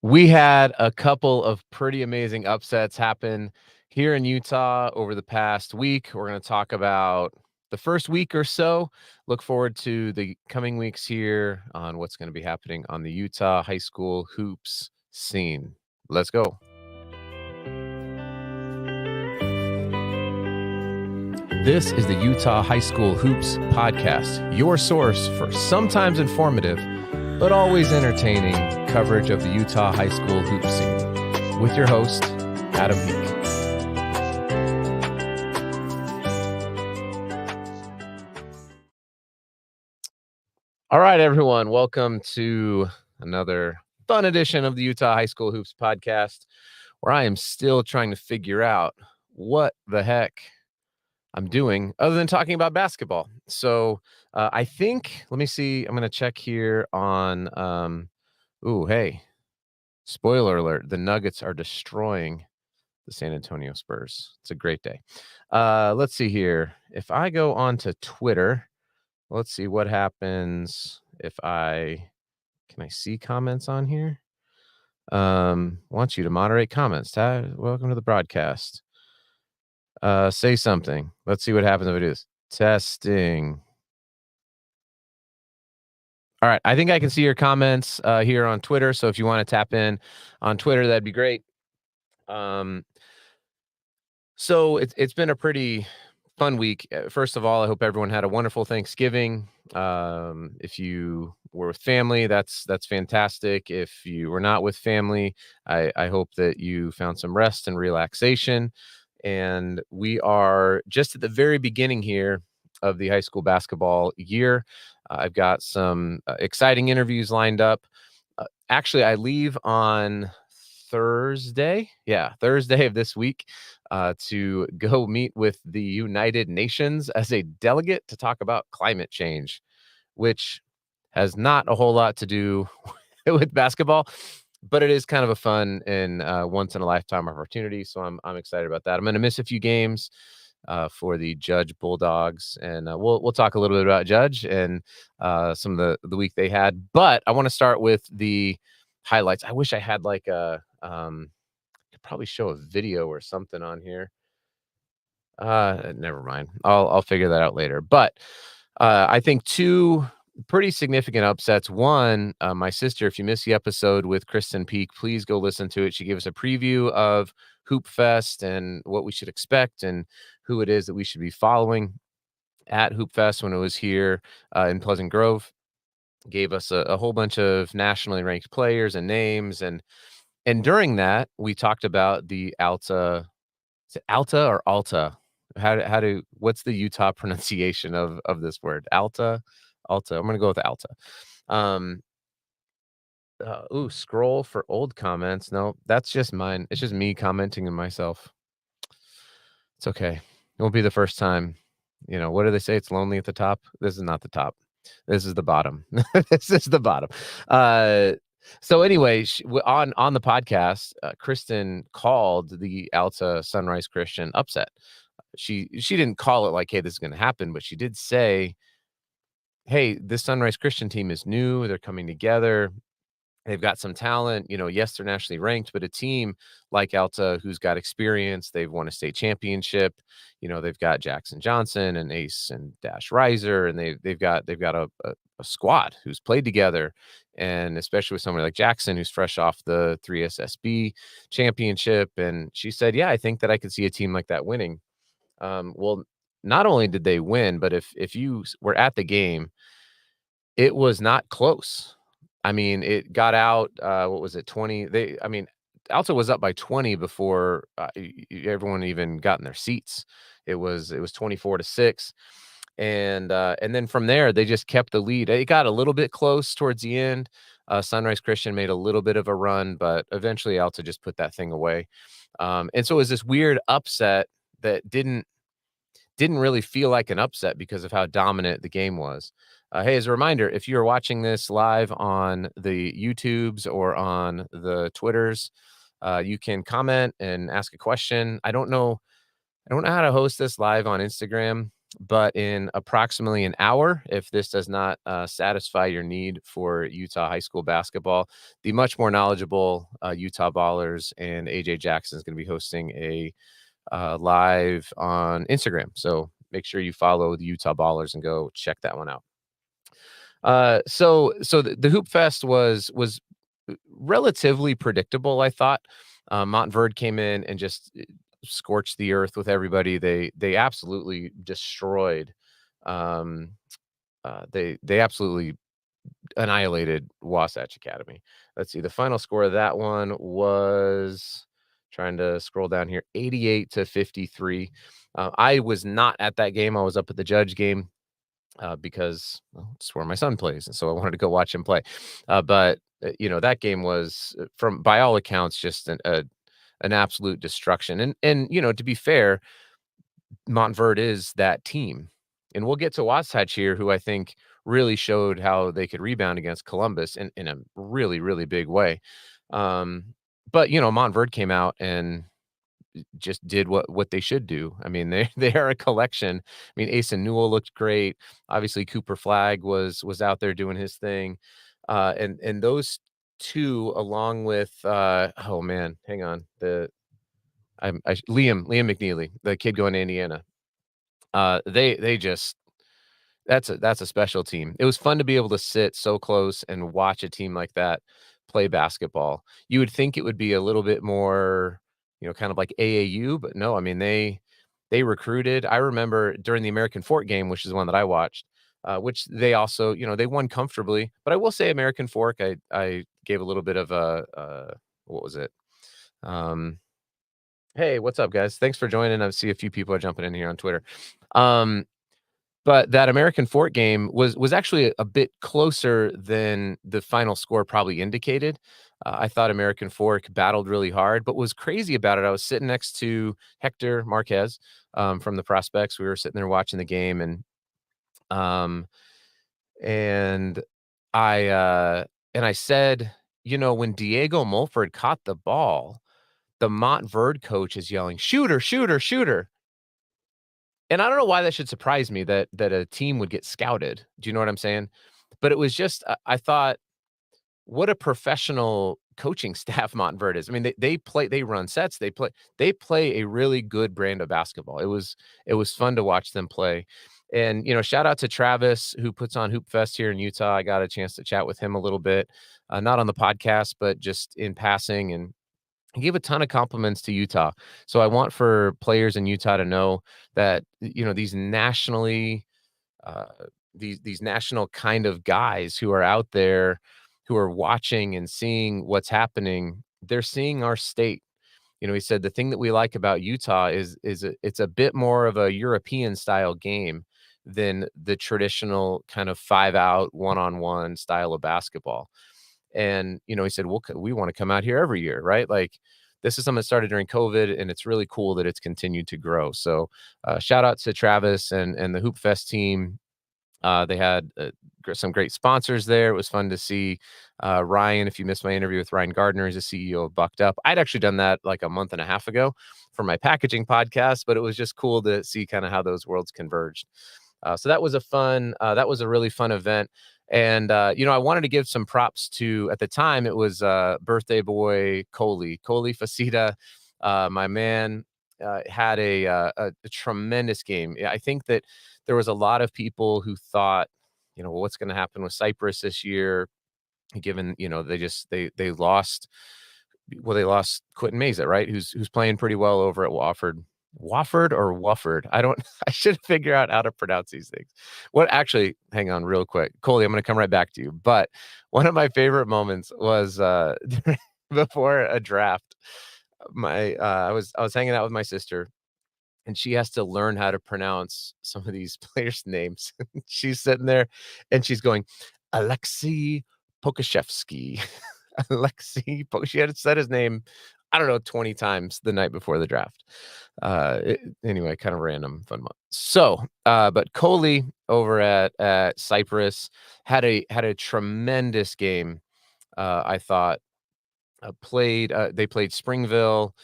We had a couple of pretty amazing upsets happen here in Utah over the past week. We're going to talk about the first week or so. Look forward to the coming weeks here on what's going to be happening on the Utah high school hoops scene. Let's go. This is the Utah High School Hoops Podcast, your source for sometimes informative, but always entertaining coverage of the Utah high school hoop scene with your host, Adam Peak. All right, everyone, welcome to another fun edition of the Utah High School Hoops Podcast, where I am still trying to figure out what the heck I'm doing other than talking about basketball. So I think, let me see, I'm going to check here on, hey, spoiler alert, the Nuggets are destroying the San Antonio Spurs. It's a great day. Let's see here. If I go on to Twitter, let's see what happens if can I see comments on here? Want you to moderate comments. Ty, welcome to the broadcast. Say something. Let's see what happens if it is. Testing. All right. I think I can see your comments here on Twitter. So if you want to tap in on Twitter, that'd be great. So it's been a pretty fun week. First of all, I hope everyone had a wonderful Thanksgiving. If you were with family, that's fantastic. If you were not with family, I hope that you found some rest and relaxation. And we are just at the very beginning here of the high school basketball year. I've got some exciting interviews lined up. Actually, I leave on Thursday. Yeah, Thursday of this week to go meet with the United Nations as a delegate to talk about climate change, which has not a whole lot to do with basketball, but it is kind of a fun and once in a lifetime opportunity. So I'm excited about that. I'm going to miss a few games for the Judge Bulldogs, and we'll talk a little bit about Judge and some of the week they had. But I want to start with the highlights. I wish I had like could probably show a video or something on here. Never mind. I'll figure that out later. But I think two pretty significant upsets. One, my sister, if you missed the episode with Kristen Peak, please go listen to it. She gave us a preview of Hoop Fest and what we should expect and who it is that we should be following at Hoop Fest when it was here in Pleasant Grove. Gave us a whole bunch of nationally ranked players and names. And during that, we talked about the Alta. Is it Alta or Alta? What's the Utah pronunciation of this word? Alta? Alta. I'm gonna go with Alta. Scroll for old comments. No, that's just mine. It's just me commenting on myself. It's okay. It won't be the first time. You know, what do they say? It's lonely at the top. This is not the top. This is the bottom. This is the bottom. So anyway, on the podcast, Kristen called the Alta Sunrise Christian upset. She didn't call it like, hey, this is going to happen, but she did say, hey, this Sunrise Christian team is new. They're coming together. They've got some talent. You know, yes, they're nationally ranked, but a team like Alta who's got experience, they've won a state championship. You know, they've got Jackson Johnson and Ace and Dash Riser, and they've got a squad who's played together, and especially with somebody like Jackson who's fresh off the 3SSB championship. And she said, yeah, I think that I could see a team like that winning. Well, not only did they win, but if you were at the game, it was not close. I mean, it got out, what was it, 20? Alta was up by 20 before everyone even got in their seats. It was 24-6. And then from there, they just kept the lead. It got a little bit close towards the end. Sunrise Christian made a little bit of a run, but eventually Alta just put that thing away. And so it was this weird upset that didn't really feel like an upset because of how dominant the game was. Hey, as a reminder, if you're watching this live on the YouTubes or on the Twitters, you can comment and ask a question. I don't know how to host this live on Instagram. but in approximately an hour, if this does not satisfy your need for Utah high school basketball, the much more knowledgeable Utah Ballers and AJ Jackson is going to be hosting a live on Instagram. So make sure you follow the Utah Ballers and go check that one out. So the Hoop Fest was relatively predictable, I thought. Montverde came in and just scorched the earth with everybody. They absolutely destroyed. Um, they absolutely annihilated Wasatch Academy. Let's see. The final score of that one was trying to scroll down here, 88-53. I was not at that game. I was up at the Judge game because well, it's where my son plays, and so I wanted to go watch him play. But that game was, from by all accounts, just an absolute destruction. And to be fair, Montverde is that team, and we'll get to Wasatch here, who I think really showed how they could rebound against Columbus in a really really big way. Um, but Montverde came out and just did what they should do. I mean, they they are a collection. I mean, Asa Newell looked great. Obviously, Cooper Flagg was out there doing his thing, and those two, along with oh man, hang on, Liam McNeely, the kid going to Indiana. They just that's a special team. It was fun to be able to sit so close and watch a team like that play basketball. You would think it would be a little bit more, kind of like AAU, but no, I mean they recruited. I remember during the American Fork game, which is the one that I watched, which they also, they won comfortably. But I will say American Fork, I gave a little bit of a what was it? Um, hey, what's up, guys? Thanks for joining. I see a few people are jumping in here on Twitter. Um, but that American Fort game was actually a bit closer than the final score probably indicated. I thought American Fork battled really hard, but was crazy about it. I was sitting next to Hector Marquez from the Prospects. We were sitting there watching the game, um, and I said, when Diego Mulford caught the ball, the Montverde coach is yelling, "Shooter, shooter, shooter." And I don't know why that should surprise me that a team would get scouted. Do you know what I'm saying? But it was just I thought, what a professional coaching staff Montverde is. I mean, they run sets, they play a really good brand of basketball. It was fun to watch them play. And shout out to Travis, who puts on Hoop Fest here in Utah. I got a chance to chat with him a little bit, not on the podcast, but just in passing. And he gave a ton of compliments to Utah. So I want for players in Utah to know that these nationally uh, these national kind of guys who are out there, who are watching and seeing what's happening, they're seeing our state. He said the thing that we like about Utah it's a bit more of a European style game than the traditional kind of 5 out one-on-one style of basketball. And, he said, "Well, we want to come out here every year, right?" Like, this is something that started during COVID, and it's really cool that it's continued to grow. So, shout out to Travis and the Hoop Fest team. They had some great sponsors there. It was fun to see Ryan. If you missed my interview with Ryan Gardner, he's the CEO of Bucked Up. I'd actually done that like a month and a half ago for my packaging podcast, but it was just cool to see kind of how those worlds converged. So that was a really fun event. And, I wanted to give some props to, at the time, it was birthday boy Coley Facita, my man, had a tremendous game. Yeah, I think that there was a lot of people who thought, well, what's going to happen with Cyprus this year, given, they lost, well, they lost Quentin Meza, right? Who's playing pretty well over at Wofford. Wofford or Wofford? I don't I should figure out how to pronounce these things. What actually, hang on real quick. Coley, I'm gonna come right back to you. But one of my favorite moments was before a draft. I was hanging out with my sister, and she has to learn how to pronounce some of these players' names. She's sitting there and she's going, Alexei Pokashevsky. She had said his name, I don't know, 20 times the night before the draft. Anyway, kind of random fun month. So, but Coley over at Cyprus had a tremendous game. I thought they played Springville.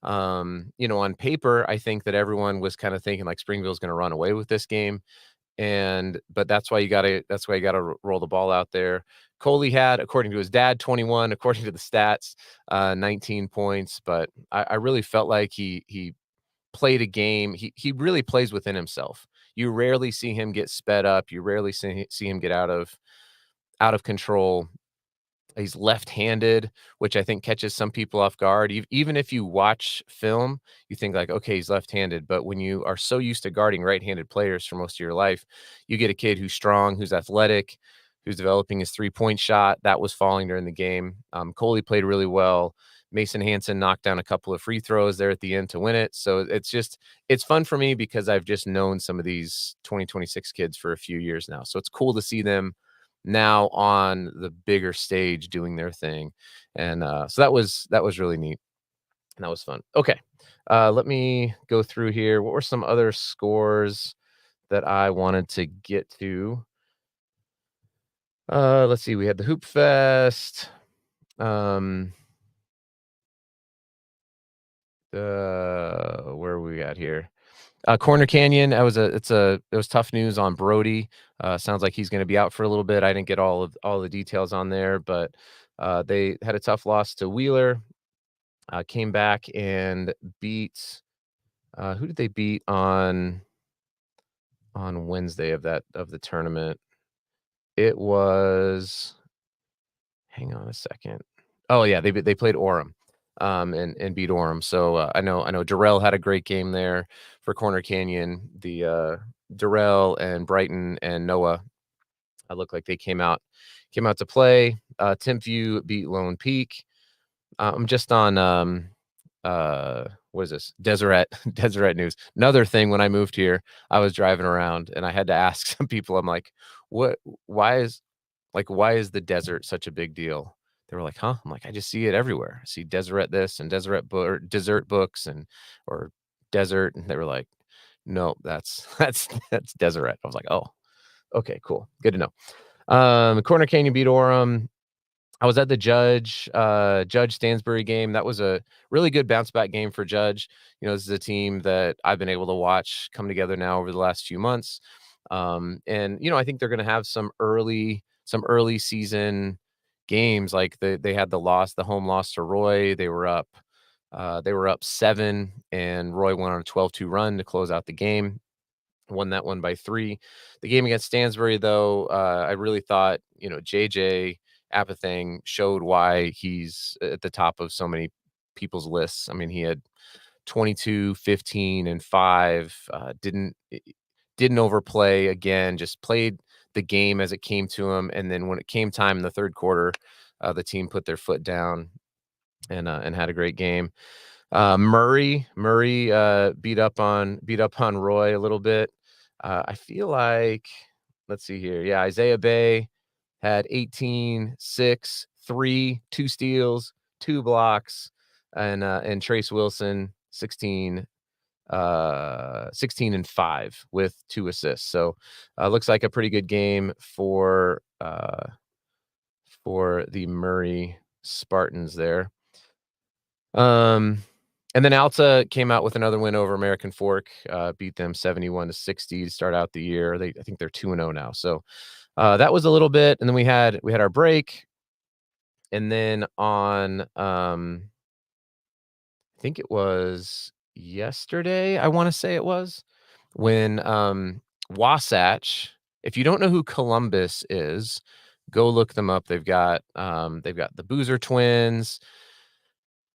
On paper, I think that everyone was kind of thinking like Springville's going to run away with this game, but that's why you gotta roll the ball out there. Coley had, according to his dad, 21, according to the stats, 19 points. But I really felt like he played a game. He really plays within himself. You rarely see him get sped up. You rarely see him get out of control. He's left-handed, which I think catches some people off guard. Even if you watch film, you think like, okay, he's left-handed. But when you are so used to guarding right-handed players for most of your life, you get a kid who's strong, who's athletic, who's developing his three-point shot. That was falling during the game. Coley played really well. Mason Hansen knocked down a couple of free throws there at the end to win it. So it's fun for me because I've just known some of these 2026 kids for a few years now. So it's cool to see them now on the bigger stage doing their thing. And so that was really neat. And that was fun. Okay. Let me go through here. What were some other scores that I wanted to get to? Let's see. We had the Hoop Fest. Um, where are we at here? Corner Canyon. It was tough news on Brody. Sounds like he's going to be out for a little bit. I didn't get all the details on there, but they had a tough loss to Wheeler. Came back and beat. Who did they beat on Wednesday of the tournament? It was. Hang on a second. Oh yeah, they played Orem, and beat Orem. So I know Darrell had a great game there for Corner Canyon. The Darrell and Brighton and Noah, looked like they came out to play. Timpview beat Lone Peak. I'm just on what is this? Deseret Deseret News. Another thing, when I moved here, I was driving around and I had to ask some people. I'm like, what? Why is the desert such a big deal? They were like, huh? I'm like, I just see it everywhere. I see Deseret this and Desert books or desert, and they were like, no, that's that's Deseret. I was like, oh, okay, cool, good to know. Corner Canyon beat Orem. I was at the Judge Stansbury game. That was a really good bounce back game for Judge. This is a team that I've been able to watch come together now over the last few months. And I think they're going to have some early season games. Like they had the home loss to Roy. They were up 7, and Roy went on a 12-2 run to close out the game. Won that one by 3. The game against Stansbury, though, I really thought, JJ Apathang showed why he's at the top of so many people's lists. I mean, he had 22, 15, and 5. Didn't overplay again, just played the game as it came to him. And then when it came time in the third quarter, the team put their foot down and had a great game. Murray beat up on Roy a little bit. I feel like, let's see here. Yeah, Isaiah Bay had 18, 6, 3, 2 steals, 2 blocks, and Trace Wilson 16 and 5 with 2 assists. So looks like a pretty good game for the Murray Spartans there. And then Alta came out with another win over American Fork, beat them 71-60 to start out the year. I think they're 2-0 now. So that was a little bit, and then we had our break, and then on I think it was yesterday, I want to say it was, when Wasatch. If you don't know who Columbus is, go look them up. They've got the Boozer twins.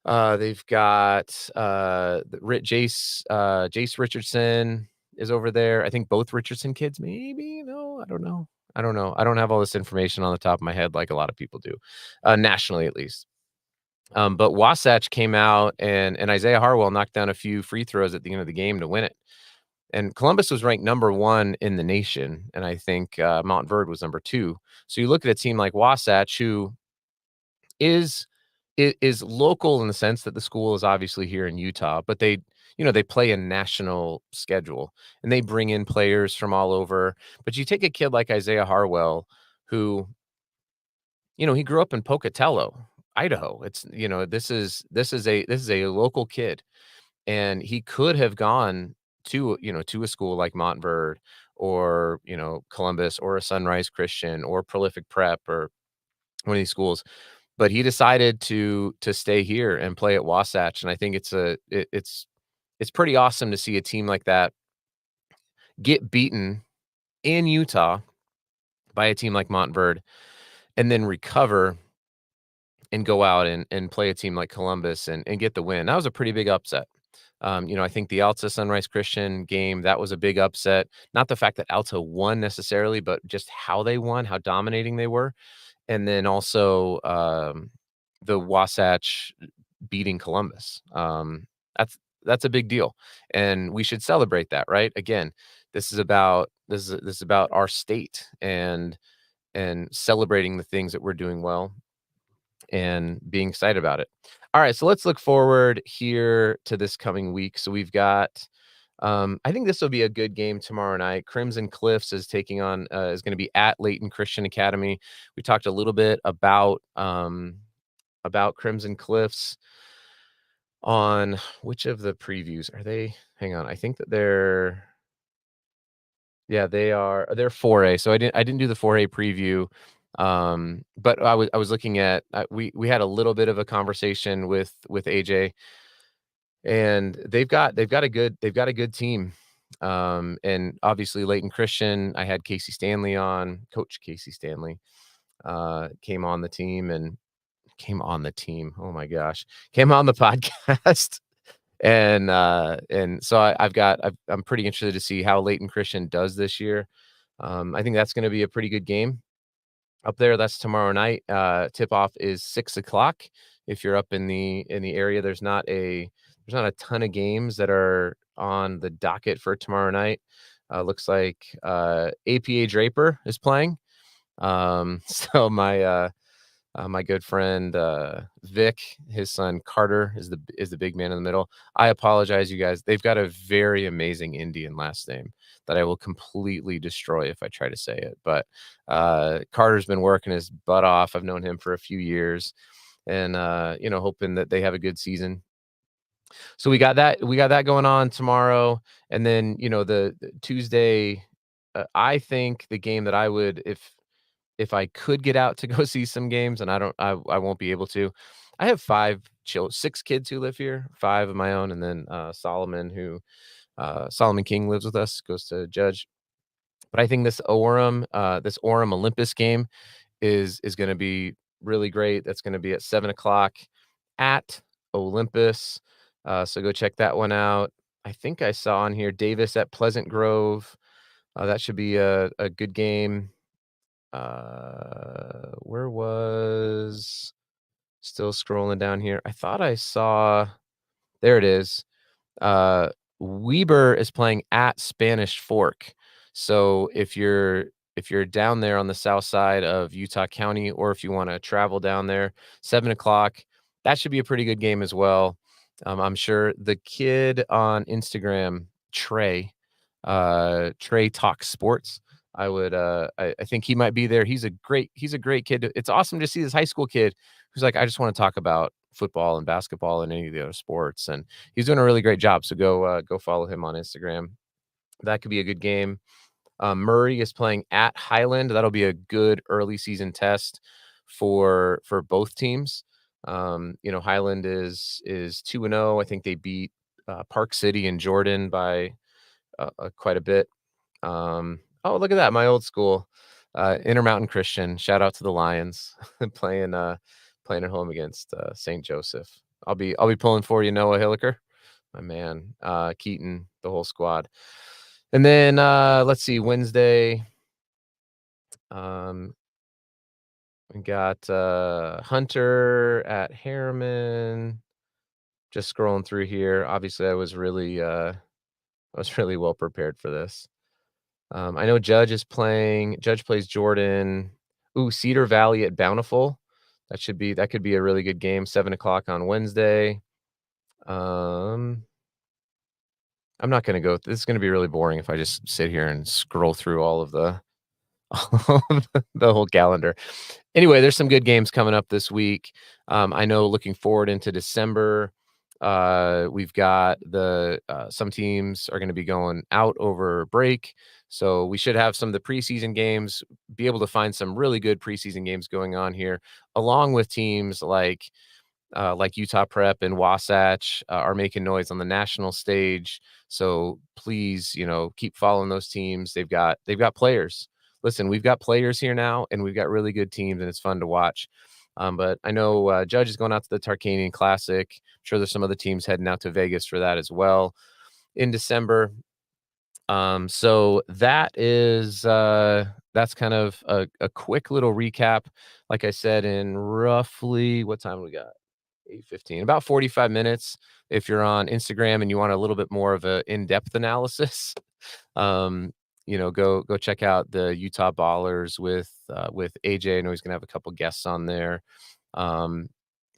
They've got Jace Richardson is over there. I think both Richardson kids, maybe. No, I don't know. I don't have all this information on the top of my head like a lot of people do, nationally at least. But Wasatch came out, and Isaiah Harwell knocked down a few free throws at the end of the game to win it. And Columbus was ranked number 1 in the nation, and I think Montverde was number 2. So you look at a team like Wasatch, who is is local in the sense that the school is obviously here in Utah, but they play a national schedule, and they bring in players from all over. But you take a kid like Isaiah Harwell, who he grew up in Pocatello. Idaho. It's this is a local kid, and he could have gone to a school like Montverde or Columbus or a Sunrise Christian or Prolific Prep or one of these schools, but he decided to stay here and play at Wasatch, and I think it's pretty awesome to see a team like that get beaten in Utah by a team like Montverde and then recover and go out and play a team like Columbus and get the win. That was a pretty big upset. I think the Alta Sunrise Christian game, that was a big upset. Not the fact that Alta won necessarily, but just how they won, how dominating they were. And then also the Wasatch beating Columbus. That's a big deal. And we should celebrate that, right? Again, this is about our state and celebrating the things that we're doing well and being excited about it. All right, so let's look forward here to this coming week. So we've got I think this will be a good game tomorrow night. Crimson Cliffs is going to be at Layton Christian Academy. We talked a little bit about Crimson Cliffs on which of the previews are they? Hang on, I think that they're 4A. So I didn't do the 4A preview. But I was looking at we had a little bit of a conversation with AJ, and they've got a good team. And obviously Leighton Christian, I had Casey Stanley on, Coach Casey Stanley, came on the team and came on the team. Oh my gosh. Came on the podcast. And so I'm pretty interested to see how Leighton Christian does this year. I think that's going to be a pretty good game up there. That's tomorrow night. Tip off is 6 o'clock. If you're up in the area, there's not a ton of games that are on the docket for tomorrow night. Looks like APA Draper is playing. So my good friend Vic, his son Carter is the big man in the middle. I apologize, you guys. They've got a very amazing Indian last name that I will completely destroy if I try to say it. But Carter's been working his butt off. I've known him for a few years, and hoping that they have a good season. So we got that going on tomorrow, and then the Tuesday. I think the game that I would if I could get out to go see some games, and I won't be able to. I have 6 kids who live here, 5 of my own, and then Solomon King lives with us, goes to Judge. But I think this Orem Olympus game is going to be really great. That's going to be at 7 o'clock at Olympus. So go check that one out. I think I saw on here Davis at Pleasant Grove. That should be a good game. Where was still scrolling down here. I thought I saw there it is. Uh, Weber is playing at Spanish Fork. So if you're down there on the south side of Utah County, or if you want to travel down there, 7 o'clock, that should be a pretty good game as well. I'm sure the kid on Instagram, Trey Talks Sports. I think he might be there. He's a great kid. It's awesome to see this high school kid who's like, I just want to talk about football and basketball and any of the other sports, and he's doing a really great job. So go follow him on Instagram. That could be a good game. Murray is playing at Highland. That'll be a good early season test for both teams. Highland is 2-0. I think they beat Park City and Jordan by quite a bit. Oh, look at that, my old school, Intermountain Christian. Shout out to the Lions playing at home against St. Joseph. I'll be pulling for you, Noah Hilliker, my man, Keaton, the whole squad. And then let's see, Wednesday, we got Hunter at Harriman. Just scrolling through here. Obviously, I was really well prepared for this. I know Judge is playing. Judge plays Jordan. Ooh, Cedar Valley at Bountiful. That could be a really good game. 7 o'clock on Wednesday. I'm not gonna go. This is gonna be really boring if I just sit here and scroll through all of the the whole calendar. Anyway, there's some good games coming up this week. I know looking forward into December, we've got some teams are going to be going out over break. So we should have some of the preseason games, be able to find some really good preseason games going on here, along with teams like Utah Prep and Wasatch are making noise on the national stage. So please, keep following those teams. They've got players. Listen, we've got players here now, and we've got really good teams, and it's fun to watch. But I know Judge is going out to the Tarkanian Classic. I'm sure there's some other teams heading out to Vegas for that as well in December. So that's kind of a quick little recap. Like I said, in roughly what time we got? 8:15, about 45 minutes. If you're on Instagram and you want a little bit more of a in-depth analysis, um, go check out the Utah Ballers with AJ. I know he's gonna have a couple guests on there. So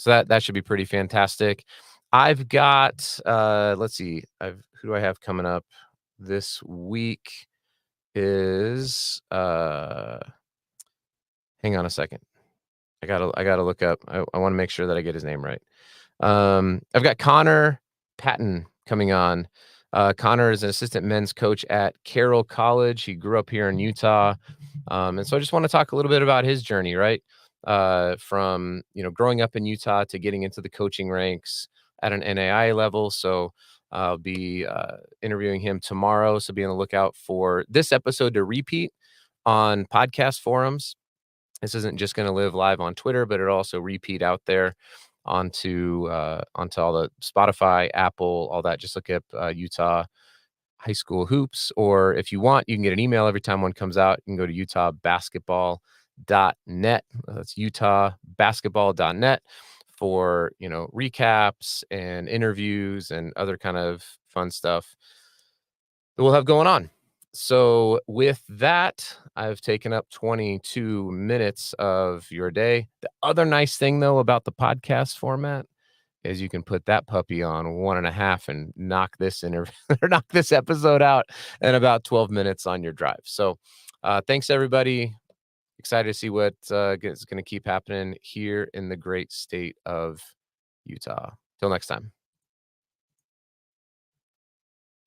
that should be pretty fantastic. I've got let's see, who do I have coming up this week is hang on a second. I gotta look up. I want to make sure that I get his name right. I've got Connor Patton coming on. Connor is an assistant men's coach at Carroll College. He grew up here in Utah. And so I just want to talk a little bit about his journey, right? From, growing up in Utah to getting into the coaching ranks at an NAI level. So I'll be interviewing him tomorrow. So be on the lookout for this episode to repeat on podcast forums. This isn't just going to live live on Twitter, but it also repeat out there onto all the Spotify, Apple, all that. Just look up Utah High School Hoops, or if you want, you can get an email every time one comes out. You can go to utahbasketball.net. That's utahbasketball.net for recaps and interviews and other kind of fun stuff that we'll have going on. So with that, I've taken up 22 minutes of your day. The other nice thing, though, about the podcast format is you can put that puppy on 1.5 and knock this interview or knock this episode out in about 12 minutes on your drive. So thanks, everybody. Excited to see what is going to keep happening here in the great state of Utah. Till next time.